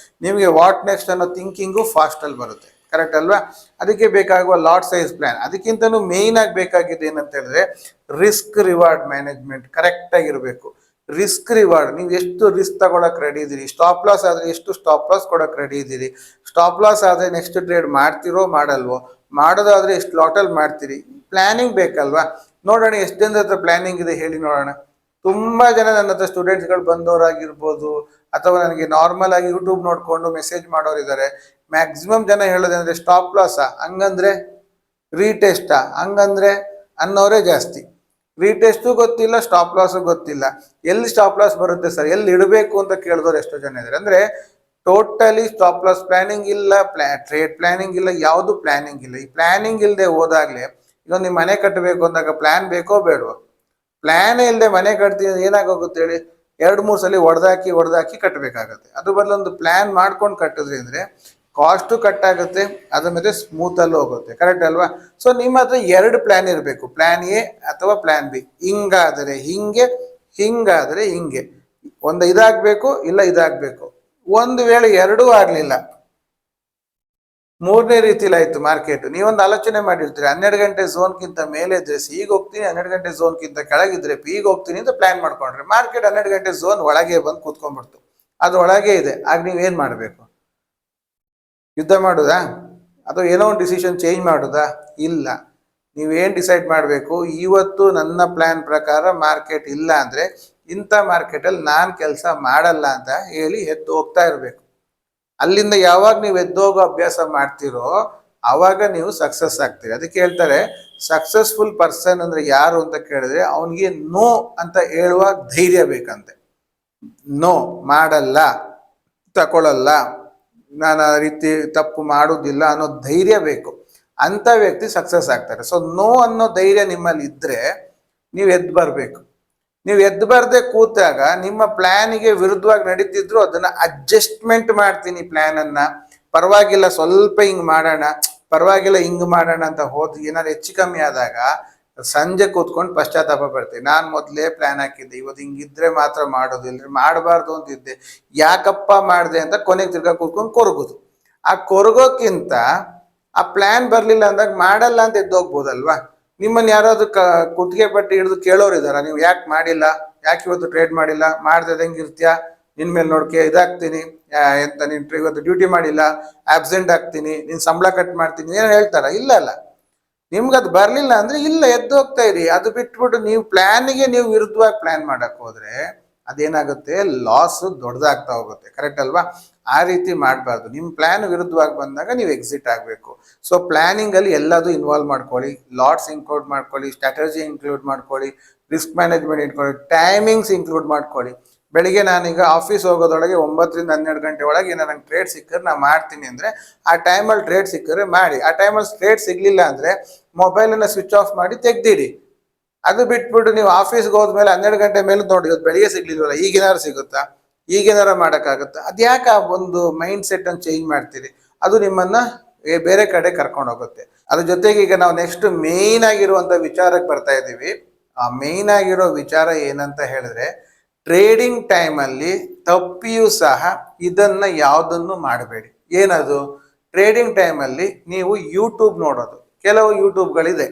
[SPEAKER 1] ನಿಮಗೆ ವಾಟ್ ನೆಕ್ಸ್ಟ್ ಅನ್ನೋ ಥಿಂಕಿಂಗು ಫಾಸ್ಟ್ ಅಲ್ಲಿ ಬರುತ್ತೆ. ಕರೆಕ್ಟ್ ಅಲ್ವಾ? ಅದಕ್ಕೆ ಬೇಕಾಗುವ ಲಾಟ್ ಸೈಜ್ ಪ್ಲಾನ್. ಅದಕ್ಕಿಂತನೂ ಮೇಯ್ನ್ ಆಗಿ ಬೇಕಾಗಿದೆ ಏನಂತ ಹೇಳಿದ್ರೆ ರಿಸ್ಕ್ ರಿವಾರ್ಡ್ ಮ್ಯಾನೇಜ್ಮೆಂಟ್ ಕರೆಕ್ಟ್ ಆಗಿರಬೇಕು. ರಿಸ್ಕ್ ರಿವಾರ್ಡ್, ನೀವು ಎಷ್ಟು ರಿಸ್ಕ್ ತಗೊಳಕ್ ರೆಡಿ ಇದ್ದೀರಿ, ಸ್ಟಾಪ್ ಲಾಸ್ ಆದ್ರೆ ಎಷ್ಟು ಸ್ಟಾಪ್ ಲಾಸ್ ಕೊಡಕ್ ರೆಡಿ ಇದ್ದೀರಿ, ಸ್ಟಾಪ್ ಲಾಸ್ ಆದ್ರೆ ನೆಕ್ಸ್ಟ್ ಟ್ರೇಡ್ ಮಾಡ್ತಿರೋ ಮಾಡಲ್ವೋ, ಮಾಡೋದಾದ್ರೆ ಎಷ್ಟು ಲಾಟಲ್ಲಿ ಮಾಡ್ತೀರಿ, ಪ್ಲಾನಿಂಗ್ ಬೇಕಲ್ವಾ? ನೋಡೋಣ ಎಷ್ಟು ಜನದ ಹತ್ರ ಪ್ಲಾನಿಂಗ್ ಇದೆ ಹೇಳಿ ನೋಡೋಣ. ತುಂಬಾ ಜನ ನನ್ನ ಹತ್ರ ಸ್ಟೂಡೆಂಟ್ಸ್ಗಳು ಬಂದವರಾಗಿರ್ಬೋದು, ಅಥವಾ ನನಗೆ ನಾರ್ಮಲ್ ಆಗಿ ಯೂಟ್ಯೂಬ್ ನೋಡ್ಕೊಂಡು ಮೆಸೇಜ್ ಮಾಡೋರು ಇದ್ದಾರೆ. ಮ್ಯಾಕ್ಸಿಮಮ್ ಜನ ಹೇಳೋದಂದ್ರೆ ಸ್ಟಾಪ್ ಲಾಸಾ, ಹಂಗಂದ್ರೆ ರೀಟೆಸ್ಟಾ, ಹಂಗಂದ್ರೆ ಅನ್ನೋರೇ ಜಾಸ್ತಿ. ರೀಟೆಸ್ಟು ಗೊತ್ತಿಲ್ಲ, ಸ್ಟಾಪ್ ಲಾಸು ಗೊತ್ತಿಲ್ಲ. ಎಲ್ಲಿ ಸ್ಟಾಪ್ ಲಾಸ್ ಬರುತ್ತೆ ಸರ್, ಎಲ್ಲಿ ಇಡಬೇಕು ಅಂತ ಕೇಳಿದವ್ರು ಎಷ್ಟೋ ಜನ ಇದ್ದಾರೆ. ಅಂದ್ರೆ ಟೋಟಲಿ ಸ್ಟಾಪ್ ಲಾಸ್ ಪ್ಲಾನಿಂಗ್ ಇಲ್ಲ, ಟ್ರೇಡ್ ಪ್ಲಾನಿಂಗ್ ಇಲ್ಲ, ಯಾವುದು ಪ್ಲಾನಿಂಗ್ ಇಲ್ಲ. ಈ ಪ್ಲಾನಿಂಗ್ ಇಲ್ಲದೆ ಹೋದಾಗ್ಲೇ, ಈಗ ನೀವು ಮನೆ ಕಟ್ಟಬೇಕು ಅಂದಾಗ ಪ್ಲಾನ್ ಬೇಕೋ ಬೇಡವೋ? ಪ್ಲಾನ್ ಇಲ್ಲದೆ ಮನೆ ಕಟ್ತೀನಿ ಏನಾಗೋಗುತ್ತೆ ಹೇಳಿ, 2-3 ಸಲ ಹೊಡೆದಾಕಿ ಕಟ್ಟಬೇಕಾಗತ್ತೆ. ಅದ್ರ ಬದಲು ಒಂದು ಪ್ಲಾನ್ ಮಾಡ್ಕೊಂಡು ಕಟ್ಟಿದ್ರಿ ಅಂದ್ರೆ ಕಾಸ್ಟು ಕಟ್ ಆಗುತ್ತೆ, ಅದ್ರ ಮೇಲೆ ಸ್ಮೂತ್ ಅಲ್ಲಿ ಹೋಗುತ್ತೆ. ಕರೆಕ್ಟ್ ಅಲ್ವಾ? ಸೊ ನಿಮ್ಮ ಹತ್ರ 2 ಪ್ಲಾನ್ ಇರಬೇಕು, ಪ್ಲಾನ್ ಎ ಅಥವಾ ಪ್ಲಾನ್ ಬಿ. ಹಿಂಗಾದರೆ ಹಿಂಗೆ, ಹಿಂಗಾದರೆ ಹಿಂಗೆ, ಒಂದು ಇದಾಗಬೇಕು ಇಲ್ಲ ಇದಾಗಬೇಕು. ಒಂದು ವೇಳೆ ಎರಡೂ ಆಗ್ಲಿಲ್ಲ ಮೂರನೇ ರೀತಿಲಿ ಆಯ್ತು ಮಾರ್ಕೆಟ್. ನೀವೊಂದು ಆಲೋಚನೆ ಮಾಡಿರ್ತೀರಿ 12 ಗಂಟೆ ಝೋನ್ಗಿಂತ ಮೇಲೆ ಇದ್ರೆ ಈಗ ಹೋಗ್ತೀನಿ, 12 ಗಂಟೆ ಝೋನ್ಗಿಂತ ಕೆಳಗಿದ್ರೆ ಈಗ ಹೋಗ್ತೀನಿ ಅಂತ ಪ್ಲಾನ್ ಮಾಡ್ಕೊಂಡ್ರಿ. ಮಾರ್ಕೆಟ್ 12 ಗಂಟೆ ಝೋನ್ ಒಳಗೆ ಬಂದು ಕೂತ್ಕೊಂಡ್ಬಿಡ್ತು, ಅದು ಒಳಗೆ ಇದೆ. ಆಗ ನೀವೇನ್ ಮಾಡ್ಬೇಕು? ಯುದ್ಧ ಮಾಡುದಾ ಅಥವಾ ಏನೋ ಒಂದು ಡಿಸಿಷನ್ ಚೇಂಜ್ ಮಾಡುದಾ? ಇಲ್ಲ. ನೀವೇನ್ ಡಿಸೈಡ್ ಮಾಡಬೇಕು, ಇವತ್ತು ನನ್ನ ಪ್ಲಾನ್ ಪ್ರಕಾರ ಮಾರ್ಕೆಟ್ ಇಲ್ಲ ಅಂದ್ರೆ ಇಂಥ ಮಾರ್ಕೆಟಲ್ಲಿ ನಾನು ಕೆಲಸ ಮಾಡಲ್ಲ ಅಂತ ಹೇಳಿ ಎದ್ದು ಹೋಗ್ತಾ ಇರಬೇಕು. ಅಲ್ಲಿಂದ ಯಾವಾಗ ನೀವು ಎದ್ದೋಗೋ ಅಭ್ಯಾಸ ಮಾಡ್ತಿರೋ ಆವಾಗ ನೀವು ಸಕ್ಸಸ್ ಆಗ್ತೀರಿ. ಅದಕ್ಕೆ ಹೇಳ್ತಾರೆ ಸಕ್ಸಸ್ಫುಲ್ ಪರ್ಸನ್ ಅಂದ್ರೆ ಯಾರು ಅಂತ ಕೇಳಿದ್ರೆ ಅವನಿಗೆ ನೋ ಅಂತ ಹೇಳುವ ಧೈರ್ಯ ಬೇಕಂತೆ. ನೋ ಮಾಡಲ್ಲ, ತಗೊಳ್ಳಲ್ಲ, ನಾನು ಆ ರೀತಿ ತಪ್ಪು ಮಾಡೋದಿಲ್ಲ ಅನ್ನೋ ಧೈರ್ಯ ಬೇಕು. ಅಂತ ವ್ಯಕ್ತಿ ಸಕ್ಸಸ್ ಆಗ್ತಾರೆ. ಸೊ ನೋ ಅನ್ನೋ ಧೈರ್ಯ ನಿಮ್ಮಲ್ಲಿ ಇದ್ರೆ ನೀವು ಎದ್ದು ಬರಬೇಕು. ನೀವು ಎದ್ದು ಬರದೆ ಕೂತಾಗ ನಿಮ್ಮ ಪ್ಲಾನಿಗೆ ವಿರುದ್ಧವಾಗಿ ನಡೀತಿದ್ರು ಅದನ್ನ ಅಡ್ಜಸ್ಟ್ಮೆಂಟ್ ಮಾಡ್ತೀನಿ ಪ್ಲಾನ್ ಅನ್ನ, ಪರವಾಗಿಲ್ಲ ಸ್ವಲ್ಪ ಹಿಂಗ್ ಮಾಡೋಣ, ಪರವಾಗಿಲ್ಲ ಹಿಂಗ್ ಮಾಡೋಣ ಅಂತ ಹೋದ್ ಏನಾದ್ರು ಹೆಚ್ಚು ಕಮ್ಮಿ ಆದಾಗ ಸಂಜೆ ಕೂತ್ಕೊಂಡು ಪಶ್ಚಾತ್ತಾಪ ಪಡ್ತೀನಿ. ನಾನು ಮೊದಲೇ ಪ್ಲಾನ್ ಹಾಕಿದ್ದೆ, ಇವತ್ತು ಹಿಂಗಿದ್ರೆ ಮಾತ್ರ ಮಾಡೋದು, ಇಲ್ರಿ ಮಾಡಬಾರ್ದು ಅಂತಿದ್ದೆ, ಯಾಕಪ್ಪ ಮಾಡಿದೆ ಅಂತ ಕೊನೆಗೆ ತಿರ್ಗಾ ಕೂತ್ಕೊಂಡು ಕೊರಗುದು. ಆ ಕೊರಗೋಕ್ಕಿಂತ ಆ ಪ್ಲಾನ್ ಬರ್ಲಿಲ್ಲ ಅಂದಾಗ ಮಾಡಲ್ಲ ಅಂತ ಎದ್ದೋಗ್ಬೋದಲ್ವಾ? ನಿಮ್ಮನ್ನ ಯಾರಾದ್ರೂ ಕುತ್ತಿಗೆ ಪಟ್ಟಿ ಹಿಡಿದು ಕೇಳೋರು ಇದಾರ, ನೀವು ಯಾಕೆ ಮಾಡಿಲ್ಲ, ಯಾಕೆ ಇವತ್ತು ಟ್ರೇಡ್ ಮಾಡಿಲ್ಲ, ಮಾಡ್ದೆ ಹೆಂಗಿರ್ತೀಯ, ನಿನ್ ಮೇಲೆ ನೋಡ್ಕೆ ಇದಾಗ್ತೀನಿ ಎಂತ, ನೀನ್ ಇವತ್ತು ಡ್ಯೂಟಿ ಮಾಡಿಲ್ಲ, ಆಬ್ಸೆಂಟ್ ಆಗ್ತೀನಿ, ನಿನ್ ಸಂಬಳ ಕಟ್ ಮಾಡ್ತೀನಿ, ಏನು ಹೇಳ್ತಾರ? ಇಲ್ಲ ಅಲ್ಲ. ನಿಮ್ಗೆ ಅದು ಬರ್ಲಿಲ್ಲ ಅಂದ್ರೆ ಇಲ್ಲ, ಎದ್ದು ಹೋಗ್ತಾ ಇರಿ. ಅದು ಬಿಟ್ಬಿಟ್ಟು ನೀವು ಪ್ಲಾನಿಗೆ ನೀವು ವಿರುದ್ಧವಾಗಿ ಪ್ಲಾನ್ ಮಾಡಕ್ ಹೋದ್ರೆ ಅದೇನಾಗುತ್ತೆ, ಲಾಸ್ ದೊಡ್ಡದಾಗ್ತಾ ಹೋಗುತ್ತೆ. ಕರೆಕ್ಟ್ ಅಲ್ವಾ? ಆ ರೀತಿ ಮಾಡಬಾರ್ದು. ನಿಮ್ಮ ಪ್ಲಾನ್ ವಿರುದ್ಧವಾಗಿ ಬಂದಾಗ ನೀವು ಎಕ್ಸಿಟ್ ಆಗಬೇಕು. ಸೊ ಪ್ಲಾನಿಂಗ್ ಅಲ್ಲಿ ಎಲ್ಲದೂ ಇನ್ವಾಲ್ವ್ ಮಾಡ್ಕೊಳ್ಳಿ, ಲಾಟ್ಸ್ ಇನ್ಕ್ಲೂಡ್ ಮಾಡ್ಕೊಳ್ಳಿ, ಸ್ಟ್ರಾಟಜಿ ಇನ್ಕ್ಲೂಡ್ ಮಾಡ್ಕೊಳ್ಳಿ, ರಿಸ್ಕ್ ಮ್ಯಾನೇಜ್ಮೆಂಟ್ ಇಟ್ಕೊಳ್ಳಿ, ಟೈಮಿಂಗ್ಸ್ ಇನ್ಕ್ಲೂಡ್ ಮಾಡ್ಕೊಳ್ಳಿ. ಬೆಳಿಗ್ಗೆ ನಾನೀಗ ಆಫೀಸ್ ಹೋಗೋದೊಳಗೆ 9 ರಿಂದ 12 ಗಂಟೆ ಒಳಗೆ ಏನಾರ ನಂಗೆ ಟ್ರೇಡ್ ಸಿಕ್ಕರೆ ನಾ ಮಾಡ್ತೀನಿ ಅಂದ್ರೆ ಆ ಟೈಮಲ್ಲಿ ಟ್ರೇಡ್ ಸಿಕ್ಕರೆ ಮಾಡಿ. ಆ ಟೈಮಲ್ಲಿ ಟ್ರೇಡ್ ಸಿಗ್ಲಿಲ್ಲ ಅಂದ್ರೆ ಮೊಬೈಲನ್ನು ಸ್ವಿಚ್ ಆಫ್ ಮಾಡಿ ತೆಗ್ದಿಡಿ. ಅದು ಬಿಟ್ಬಿಟ್ಟು ನೀವು ಆಫೀಸ್ಗೆ ಹೋದ್ಮೇಲೆ 12 ಗಂಟೆ ಮೇಲೆ ನೋಡಿ ಇವತ್ತು ಬೆಳಿಗ್ಗೆ ಸಿಗ್ಲಿಲ್ವಲ್ಲ, ಈಗೇನಾರು ಸಿಗುತ್ತಾ, ಈಗೇನಾರ ಮಾಡೋಕ್ಕಾಗುತ್ತಾ? ಅದ್ಯಾಕೆ ಆ ಒಂದು ಮೈಂಡ್ ಸೆಟ್ ಅನ್ನು ಚೇಂಜ್ ಮಾಡ್ತೀರಿ? ಅದು ನಿಮ್ಮನ್ನ ಬೇರೆ ಕಡೆ ಕರ್ಕೊಂಡು ಹೋಗುತ್ತೆ. ಅದ್ರ ಜೊತೆಗೆ ಈಗ ನಾವು ನೆಕ್ಸ್ಟ್ ಮೇನ್ ಆಗಿರುವಂತ ವಿಚಾರಕ್ಕೆ ಬರ್ತಾ ಇದ್ದೀವಿ. ಆ ಮೇನ್ ಆಗಿರೋ ವಿಚಾರ ಏನಂತ ಹೇಳಿದ್ರೆ, ಟ್ರೇಡಿಂಗ್ ಟೈಮಲ್ಲಿ ತಪ್ಪಿಯೂ ಸಹ ಇದನ್ನ ಯಾವುದನ್ನು ಮಾಡಬೇಡಿ. ಏನದು? ಟ್ರೇಡಿಂಗ್ ಟೈಮಲ್ಲಿ ನೀವು ಯೂಟ್ಯೂಬ್ ನೋಡೋದು. ಕೆಲವು ಯೂಟ್ಯೂಬ್ಗಳಿದೆ,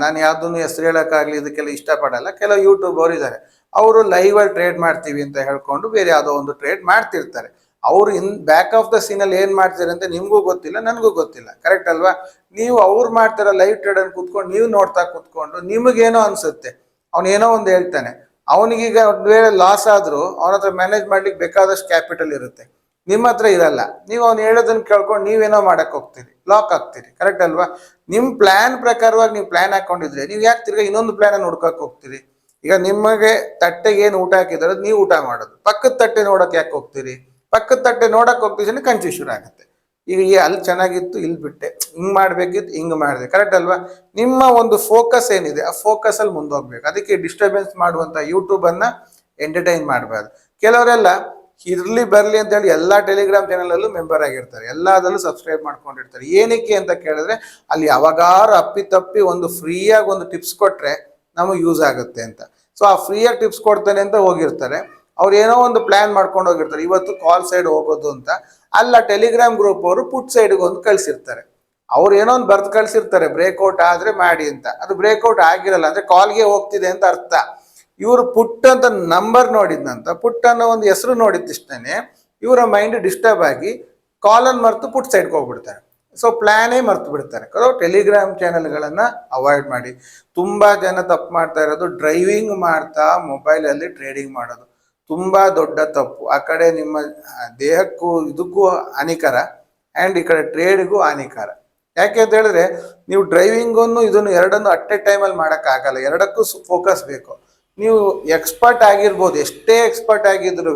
[SPEAKER 1] ನಾನು ಯಾವುದನ್ನು ಹೆಸರು ಹೇಳೋಕ್ಕಾಗಲಿ ಇದಕ್ಕೆಲ್ಲ ಇಷ್ಟಪಡಲ್ಲ. ಕೆಲವು ಯೂಟ್ಯೂಬ್ ಅವರು ಇದ್ದಾರೆ, ಅವರು ಲೈವಲ್ಲಿ ಟ್ರೇಡ್ ಮಾಡ್ತೀವಿ ಅಂತ ಹೇಳ್ಕೊಂಡು ಬೇರೆ ಯಾವುದೋ ಒಂದು ಟ್ರೇಡ್ ಮಾಡ್ತಿರ್ತಾರೆ. ಅವರು ಬ್ಯಾಕ್ ಆಫ್ ದ ಸೀನಲ್ಲಿ ಏನು ಮಾಡ್ತಾರೆ ಅಂತ ನಿಮಗೂ ಗೊತ್ತಿಲ್ಲ, ನನಗೂ ಗೊತ್ತಿಲ್ಲ. ಕರೆಕ್ಟ್ ಅಲ್ವಾ? ನೀವು ಅವ್ರು ಮಾಡ್ತಾರ ಲೈವ್ ಟ್ರೇಡ್ ಅನ್ನು ಕೂತ್ಕೊಂಡು ನೀವು ನೋಡ್ತಾ ಕೂತ್ಕೊಂಡು ನಿಮಗೇನೋ ಅನ್ಸುತ್ತೆ, ಅವನೇನೋ ಒಂದು ಹೇಳ್ತಾನೆ, ಅವನಿಗೀಗ ಬೇರೆ ಲಾಸ್ ಆದರೂ ಅವನ ಹತ್ರ ಮ್ಯಾನೇಜ್ ಮಾಡ್ಲಿಕ್ಕೆ ಬೇಕಾದಷ್ಟು ಕ್ಯಾಪಿಟಲ್ ಇರುತ್ತೆ, ನಿಮ್ಮ ಹತ್ರ ಇರಲ್ಲ. ನೀವು ಅವ್ನು ಹೇಳೋದನ್ನ ಕೇಳ್ಕೊಂಡು ನೀವೇನೋ ಮಾಡಕ್ ಹೋಗ್ತೀರಿ, ಲಾಕ್ ಆಗ್ತೀರಿ. ಕರೆಕ್ಟ್ ಅಲ್ವಾ? ನಿಮ್ಮ ಪ್ಲಾನ್ ಪ್ರಕಾರವಾಗಿ ನೀವು ಪ್ಲಾನ್ ಹಾಕೊಂಡಿದ್ರೆ ನೀವು ಯಾಕೆ ತಿರ್ಗಾ ಇನ್ನೊಂದು ಪ್ಲಾನ್ ಅನ್ನು ಹುಡ್ಕಕ್ ಹೋಗ್ತೀರಿ? ಈಗ ನಿಮಗೆ ತಟ್ಟೆಗೆ ಏನು ಊಟ ಹಾಕಿದಾರೆ ನೀವು ಊಟ ಮಾಡೋದು, ಪಕ್ಕದ ತಟ್ಟೆ ನೋಡಕ್ ಯಾಕೆ ಹೋಗ್ತೀರಿ? ಪಕ್ಕದ ತಟ್ಟೆ ನೋಡಕ್ ಹೋಗ್ತಿದ್ರೆ ಕನ್ಫ್ಯೂಷನ್ ಆಗುತ್ತೆ. ಈಗ ಅಲ್ಲಿ ಚೆನ್ನಾಗಿತ್ತು ಇಲ್ಲಿ ಬಿಟ್ಟೆ, ಹಿಂಗ್ ಮಾಡ್ಬೇಕಿತ್ತು ಹಿಂಗ್ ಮಾಡಿದೆ. ಕರೆಕ್ಟ್ ಅಲ್ವಾ? ನಿಮ್ಮ ಒಂದು ಫೋಕಸ್ ಏನಿದೆ ಆ ಫೋಕಸ್ ಅಲ್ಲಿ ಮುಂದೋಗ್ಬೇಕು. ಅದಕ್ಕೆ ಡಿಸ್ಟರ್ಬೆನ್ಸ್ ಮಾಡುವಂತ ಯೂಟ್ಯೂಬ್ ಅನ್ನ ಎಂಟರ್ಟೈನ್ ಮಾಡಬಾರ್ದು. ಕೆಲವರೆಲ್ಲ ಇರ್ಲಿ ಬರ್ಲಿ ಅಂತ ಹೇಳಿ ಎಲ್ಲಾ ಟೆಲಿಗ್ರಾಮ್ ಚಾನಲ್ ಅಲ್ಲೂ ಮೆಂಬರ್ ಆಗಿರ್ತಾರೆ, ಎಲ್ಲದಲ್ಲೂ ಸಬ್ಸ್ಕ್ರೈಬ್ ಮಾಡ್ಕೊಂಡಿರ್ತಾರೆ. ಏನಕ್ಕೆ ಅಂತ ಕೇಳಿದ್ರೆ ಅಲ್ಲಿ ಯಾವಾಗಾರು ಅಪ್ಪಿತಪ್ಪಿ ಒಂದು ಫ್ರೀಯಾಗಿ ಒಂದು ಟಿಪ್ಸ್ ಕೊಟ್ರೆ ನಮಗೆ ಯೂಸ್ ಆಗುತ್ತೆ ಅಂತ. ಸೊ ಆ ಫ್ರೀಯಾಗಿ ಟಿಪ್ಸ್ ಕೊಡ್ತಾನೆ ಅಂತ ಹೋಗಿರ್ತಾರೆ. ಅವ್ರು ಏನೋ ಒಂದು ಪ್ಲಾನ್ ಮಾಡ್ಕೊಂಡು ಹೋಗಿರ್ತಾರೆ, ಇವತ್ತು ಕಾಲ್ ಸೈಡ್ ಹೋಗೋದು ಅಂತ. ಅಲ್ಲ ಟೆಲಿಗ್ರಾಮ್ ಗ್ರೂಪ್ ಅವರು ಪುಟ್ ಸೈಡ್ಗೆ ಒಂದು ಕಳ್ಸಿರ್ತಾರೆ. ಅವ್ರು ಏನೋ ಒಂದು ಬರ್ದು ಕಳ್ಸಿರ್ತಾರೆ ಬ್ರೇಕ್ಔಟ್ ಆದ್ರೆ ಮಾಡಿ ಅಂತ. ಅದು ಬ್ರೇಕ್ಔಟ್ ಆಗಿರಲ್ಲ, ಅಂದ್ರೆ ಕಾಲ್ಗೆ ಹೋಗ್ತಿದೆ ಅಂತ ಅರ್ಥ. ಇವರು ಪುಟ್ ಅಂತ ನಂಬರ್ ನೋಡಿದ್ನಂತ, ಪುಟ್ ಅನ್ನೋ ಒಂದು ಹೆಸರು ನೋಡಿದ್ದಷ್ಟೇ ಇವರ ಮೈಂಡ್ ಡಿಸ್ಟರ್ಬ್ ಆಗಿ ಕಾಲನ್ನು ಮರೆತು ಪುಟ್ ಸೈಡ್ಗೆ ಹೋಗ್ಬಿಡ್ತಾರೆ. ಸೊ ಪ್ಲಾನೇ ಮರ್ತು ಬಿಡ್ತಾರೆ. ಟೆಲಿಗ್ರಾಮ್ ಚಾನೆಲ್ಗಳನ್ನ ಅವಾಯ್ಡ್ ಮಾಡಿ. ತುಂಬಾ ಜನ ತಪ್ಪು ಮಾಡ್ತಾ ಇರೋದು ಡ್ರೈವಿಂಗ್ ಮಾಡ್ತಾ ಮೊಬೈಲಲ್ಲಿ ಟ್ರೇಡಿಂಗ್ ಮಾಡೋದು ತುಂಬಾ ದೊಡ್ಡ ತಪ್ಪು. ಆ ಕಡೆ ನಿಮ್ಮ ದೇಹಕ್ಕೂ ಇದಕ್ಕೂ ಹಾನಿಕರ ಆ್ಯಂಡ್ ಈ ಕಡೆ ಟ್ರೇಡ್ಗೂ ಹಾನಿಕರ. ಯಾಕೆ ಅಂತ ಹೇಳಿದ್ರೆ ನೀವು ಡ್ರೈವಿಂಗನ್ನು ಇದನ್ನು ಎರಡನ್ನು ಅಟ್ ಎ ಟೈಮಲ್ಲಿ ಮಾಡೋಕ್ಕಾಗಲ್ಲ, ಎರಡಕ್ಕೂ ಫೋಕಸ್ ಬೇಕು. ನೀವು ಎಕ್ಸ್ಪರ್ಟ್ ಆಗಿರ್ಬೋದು, ಎಷ್ಟೇ ಎಕ್ಸ್ಪರ್ಟ್ ಆಗಿದ್ರು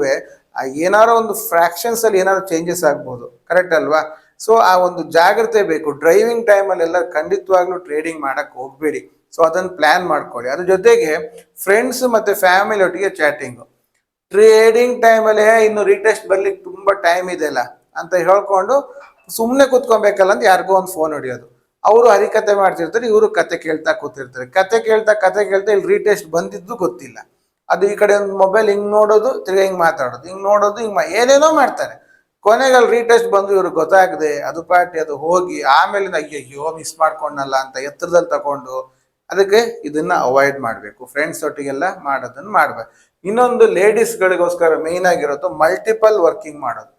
[SPEAKER 1] ಏನಾರೋ ಒಂದು ಫ್ರಾಕ್ಷನ್ಸ್ ಅಲ್ಲಿ ಏನಾದ್ರು ಚೇಂಜಸ್ ಆಗ್ಬೋದು. ಕರೆಕ್ಟ್ ಅಲ್ವಾ? ಸೊ ಆ ಒಂದು ಜಾಗ್ರತೆ ಬೇಕು. ಡ್ರೈವಿಂಗ್ ಟೈಮಲ್ಲಿ ಎಲ್ಲ ಖಂಡಿತವಾಗ್ಲೂ ಟ್ರೇಡಿಂಗ್ ಮಾಡಕ್ ಹೋಗ್ಬೇಡಿ. ಸೊ ಅದನ್ನು ಪ್ಲಾನ್ ಮಾಡ್ಕೊಳ್ಳಿ. ಅದ್ರ ಜೊತೆಗೆ ಫ್ರೆಂಡ್ಸ್ ಮತ್ತೆ ಫ್ಯಾಮಿಲಿ ಒಟ್ಟಿಗೆ ಚಾಟಿಂಗು. ಟ್ರೇಡಿಂಗ್ ಟೈಮಲ್ಲಿ ಇನ್ನು ರೀಟೆಸ್ಟ್ ಬರ್ಲಿಕ್ಕೆ ತುಂಬಾ ಟೈಮ್ ಇದೆಯಲ್ಲ ಅಂತ ಹೇಳ್ಕೊಂಡು ಸುಮ್ಮನೆ ಕೂತ್ಕೊಬೇಕಲ್ಲ ಅಂತ ಯಾರಿಗೋ ಒಂದು ಫೋನ್ ಹೊಡಿಯೋದು. ಅವರು ಹರಿಕತೆ ಮಾಡ್ತಿರ್ತಾರೆ, ಇವರು ಕತೆ ಕೇಳ್ತಾ ಕೂತಿರ್ತಾರೆ. ಕತೆ ಕೇಳ್ತಾ ಇಲ್ಲಿ ರೀಟೆಸ್ಟ್ ಬಂದಿದ್ದು ಗೊತ್ತಿಲ್ಲ. ಅದು ಈ ಕಡೆ ಒಂದು ಮೊಬೈಲ್ ಹಿಂಗ್ ನೋಡೋದು, ತಿರ್ಗಾ ಹಿಂಗ್ ಮಾತಾಡೋದು, ಹಿಂಗ್ ನೋಡೋದು, ಏನೇನೋ ಮಾಡ್ತಾರೆ. ಕೊನೆಗೆ ಅಲ್ಲಿ ರೀಟೆಸ್ಟ್ ಬಂದು ಇವ್ರಿಗೆ ಗೊತ್ತಾಗದೆ ಅದು ಪಾರ್ಟಿ ಅದು ಹೋಗಿ ಆಮೇಲೆ ಅಯ್ಯಯ್ಯೋ ಮಿಸ್ ಮಾಡ್ಕೊಂಡಲ್ಲ ಅಂತ ಎತ್ತರದಲ್ಲಿ ತಗೊಂಡು, ಅದಕ್ಕೆ ಇದನ್ನ ಅವಾಯ್ಡ್ ಮಾಡಬೇಕು. ಫ್ರೆಂಡ್ಸ್ ಒಟ್ಟಿಗೆಲ್ಲ ಮಾಡೋದನ್ನ ಮಾಡ್ಬೇಕು. ಇನ್ನೊಂದು ಲೇಡೀಸ್ಗಳಿಗೋಸ್ಕರ ಮೇಯ್ನ್ ಆಗಿರೋದು ಮಲ್ಟಿಪಲ್ ವರ್ಕಿಂಗ್ ಮಾಡೋದು.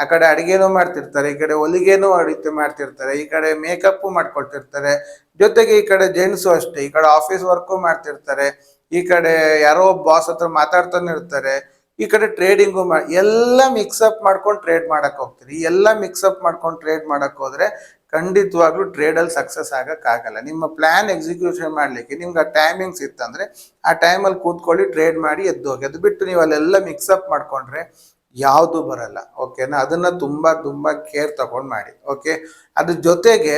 [SPEAKER 1] ಆ ಕಡೆ ಅಡಿಗೆನೂ ಮಾಡ್ತಿರ್ತಾರೆ, ಈ ಕಡೆ ಹೊಲಿಗೆನೂ ಅಡಿಗೆ ಮಾಡ್ತಿರ್ತಾರೆ, ಈ ಕಡೆ ಮೇಕಪ್ ಮಾಡ್ಕೊಳ್ತಿರ್ತಾರೆ, ಜೊತೆಗೆ ಈ ಕಡೆ ಜೆಂಟ್ಸು ಅಷ್ಟೇ, ಈ ಕಡೆ ಆಫೀಸ್ ವರ್ಕು ಮಾಡ್ತಿರ್ತಾರೆ, ಈ ಕಡೆ ಯಾರೋ ಬಾಸ್ ಹತ್ರ ಮಾತಾಡ್ತಾನೆ ಇರ್ತಾರೆ, ಈ ಕಡೆ ಟ್ರೇಡಿಂಗು ಎಲ್ಲ ಮಿಕ್ಸಪ್ ಮಾಡ್ಕೊಂಡು ಟ್ರೇಡ್ ಮಾಡಕ್ ಹೋಗ್ತೀರಿ. ಎಲ್ಲ ಮಿಕ್ಸಪ್ ಮಾಡ್ಕೊಂಡು ಟ್ರೇಡ್ ಮಾಡಕ್ ಹೋದ್ರೆ ಖಂಡಿತವಾಗ್ಲೂ ಟ್ರೇಡಲ್ಲಿ ಸಕ್ಸಸ್ ಆಗಕ್ಕಾಗಲ್ಲ. ನಿಮ್ಮ ಪ್ಲಾನ್ ಎಕ್ಸಿಕ್ಯೂಷನ್ ಮಾಡ್ಲಿಕ್ಕೆ ನಿಮ್ಗೆ ಆ ಟೈಮಿಂಗ್ಸ್ ಇತ್ತಂದ್ರೆ ಆ ಟೈಮಲ್ಲಿ ಕೂತ್ಕೊಳ್ಳಿ, ಟ್ರೇಡ್ ಮಾಡಿ ಎದ್ದೋಗಿ. ಅದು ಬಿಟ್ಟು ನೀವು ಅಲ್ಲೆಲ್ಲ ಮಿಕ್ಸಪ್ ಮಾಡ್ಕೊಂಡ್ರೆ ಯಾವುದು ಬರಲ್ಲ. ಓಕೆನಾ? ಅದನ್ನ ತುಂಬಾ ಕೇರ್ ತಗೊಂಡು ಮಾಡಿ. ಓಕೆ, ಅದ್ರ ಜೊತೆಗೆ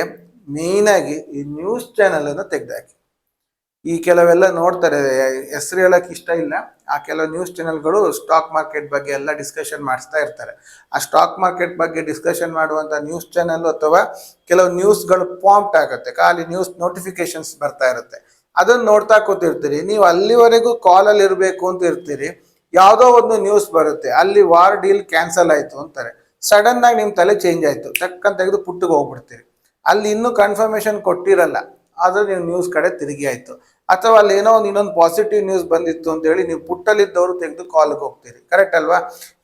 [SPEAKER 1] ಮೇಯ್ನ್ ಆಗಿ ಈ ನ್ಯೂಸ್ ಚಾನೆಲ್ ಅನ್ನು ತೆಗೆದಾಕಿ. ಈ ಕೆಲವೆಲ್ಲ ನೋಡ್ತಾರೆ, ಹೆಸರು ಹೇಳಕ್ ಇಷ್ಟ ಇಲ್ಲ, ಆ ಕೆಲವು ನ್ಯೂಸ್ ಚಾನೆಲ್ಗಳು ಸ್ಟಾಕ್ ಮಾರ್ಕೆಟ್ ಬಗ್ಗೆ ಎಲ್ಲ ಡಿಸ್ಕಷನ್ ಮಾಡಿಸ್ತಾ ಇರ್ತಾರೆ. ಆ ಸ್ಟಾಕ್ ಮಾರ್ಕೆಟ್ ಬಗ್ಗೆ ಡಿಸ್ಕಷನ್ ಮಾಡುವಂತ ನ್ಯೂಸ್ ಚಾನೆಲ್ ಅಥವಾ ಕೆಲವು ನ್ಯೂಸ್ಗಳು ಪಾಂಪ್ಟ್ ಆಗುತ್ತೆ, ಖಾಲಿ ನ್ಯೂಸ್ ನೋಟಿಫಿಕೇಶನ್ಸ್ ಬರ್ತಾ ಇರುತ್ತೆ, ಅದನ್ನ ನೋಡ್ತಾ ಕೂತಿರ್ತೀರಿ. ನೀವು ಅಲ್ಲಿವರೆಗೂ ಕಾಲಲ್ಲಿ ಇರಬೇಕು ಅಂತ ಇರ್ತೀರಿ. ಯಾವುದೋ ಒಂದು ನ್ಯೂಸ್ ಬರುತ್ತೆ, ಅಲ್ಲಿ ವಾರ್ ಡೀಲ್ ಕ್ಯಾನ್ಸಲ್ ಆಯ್ತು ಅಂತಾರೆ. ಸಡನ್ ಆಗಿ ನಿಮ್ ತಲೆ ಚೇಂಜ್ ಆಯ್ತು, ಟಕ್ಕಂತ ತೆಗೆದು ಪುಟ್ಟಿಗೆ ಹೋಗ್ಬಿಡ್ತೀರಿ. ಅಲ್ಲಿ ಇನ್ನೂ ಕನ್ಫರ್ಮೇಶನ್ ಕೊಟ್ಟಿರಲ್ಲ, ಆದ್ರೆ ನೀವು ನ್ಯೂಸ್ ಕಡೆ ತಿರುಗಿ ಆಯ್ತು. ಅಥವಾ ಅಲ್ಲಿ ಏನೋ ಇನ್ನೊಂದು ಪಾಸಿಟಿವ್ ನ್ಯೂಸ್ ಬಂದಿತ್ತು ಅಂತ ಹೇಳಿ ನೀವು ಪುಟ್ಟಲ್ಲಿದ್ದವರು ತೆಗೆದು ಕಾಲ್ಗೆ ಹೋಗ್ತೀರಿ. ಕರೆಕ್ಟ್ ಅಲ್ವಾ?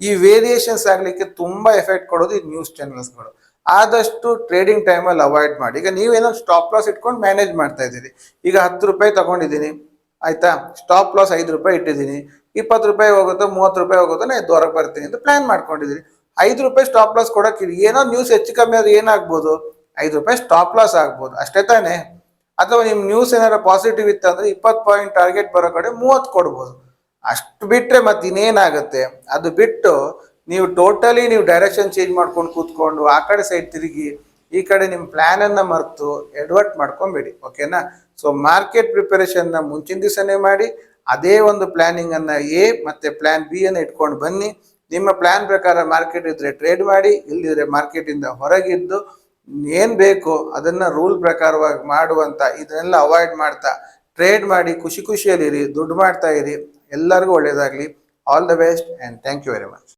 [SPEAKER 1] ಈ ವೇರಿಯೇಷನ್ಸ್ ಆಗ್ಲಿಕ್ಕೆ ತುಂಬಾ ಎಫೆಕ್ಟ್ ಕೊಡೋದು ಈ ನ್ಯೂಸ್ ಚಾನೆಲ್ಸ್ಗಳು. ಆದಷ್ಟು ಟ್ರೇಡಿಂಗ್ ಟೈಮಲ್ಲಿ ಅವಾಯ್ಡ್ ಮಾಡಿ. ಈಗ ನೀವೇನೋ ಸ್ಟಾಪ್ ಲಾಸ್ ಇಟ್ಕೊಂಡು ಮ್ಯಾನೇಜ್ ಮಾಡ್ತಾ ಇದ್ದೀರಿ. ಈಗ 10 ರೂಪಾಯಿ ತಗೊಂಡಿದ್ದೀನಿ, ಆಯ್ತಾ, ಸ್ಟಾಪ್ ಲಾಸ್ 5 ರೂಪಾಯಿ ಇಟ್ಟಿದ್ದೀನಿ, 20 ರೂಪಾಯಿ ಹೋಗುತ್ತೋ 30 ರೂಪಾಯಿ ಹೋಗುತ್ತೋ ನಾ ಎದ್ದು ಹೊರಗೆ ಬರ್ತೀನಿ ಅಂತ ಪ್ಲಾನ್ ಮಾಡ್ಕೊಂಡಿದ್ದೀನಿ. 5 ರೂಪಾಯಿ ಸ್ಟಾಪ್ ಲಾಸ್ ಕೊಡೋಕ್ಕಿಲ್ಲ, ಏನೋ ನ್ಯೂಸ್ ಹೆಚ್ಚು ಕಮ್ಮಿ ಆದ್ರೆ ಏನಾಗ್ಬೋದು, 5 ರೂಪಾಯಿ ಸ್ಟಾಪ್ ಲಾಸ್ ಆಗ್ಬೋದು, ಅಷ್ಟೇ ತಾನೇ? ಅಥವಾ ನಿಮ್ ನ್ಯೂಸ್ ಏನಾರ ಪಾಸಿಟಿವ್ ಇತ್ತು ಅಂದ್ರೆ 20 ಪಾಯಿಂಟ್ ಟಾರ್ಗೆಟ್ ಬರೋ ಕಡೆ 30 ಕೊಡ್ಬೋದು. ಅಷ್ಟು ಬಿಟ್ರೆ ಮತ್ತೆ ಇನ್ನೇನಾಗುತ್ತೆ? ಅದು ಬಿಟ್ಟು ನೀವು ಟೋಟಲಿ ನೀವು ಡೈರೆಕ್ಷನ್ ಚೇಂಜ್ ಮಾಡ್ಕೊಂಡು ಕೂತ್ಕೊಂಡು ಆ ಕಡೆ ಸೈಡ್ ತಿರುಗಿ ಈ ಕಡೆ ನಿಮ್ಮ ಪ್ಲಾನ್ ಅನ್ನ ಮರೆತು ಎಡ್ವರ್ಟ್ ಮಾಡ್ಕೊಂಬೇಡಿ. ಓಕೆನಾ? ಸೊ ಮಾರ್ಕೆಟ್ ಪ್ರಿಪರೇಷನ್ ನ ಮುಂಚಿನ ದಿವಸನೇ ಮಾಡಿ, ಅದೇ ಒಂದು ಪ್ಲಾನಿಂಗ್ ಅನ್ನ ಎ ಮತ್ತೆ ಪ್ಲಾನ್ ಬಿ ಅನ್ನ ಇಟ್ಕೊಂಡು ಬನ್ನಿ. ನಿಮ್ಮ ಪ್ಲಾನ್ ಪ್ರಕಾರ ಮಾರ್ಕೆಟ್ ಇದ್ರೆ ಟ್ರೇಡ್ ಮಾಡಿ, ಇಲ್ಲಿದ್ರೆ ಮಾರ್ಕೆಟ್ ಇಂದ ಹೊರಗಿದ್ದು ಏನ್ ಬೇಕು ಅದನ್ನ ರೂಲ್ ಪ್ರಕಾರವಾಗಿ ಮಾಡುವಂತ ಇದನ್ನೆಲ್ಲ ಅವಾಯ್ಡ್ ಮಾಡ್ತಾ ಟ್ರೇಡ್ ಮಾಡಿ ಖುಷಿಯಲ್ಲಿರಿ, ದುಡ್ಡು ಮಾಡ್ತಾ ಇರಿ. ಎಲ್ಲರಿಗೂ ಒಳ್ಳೇದಾಗ್ಲಿ. All the best and thank you very much.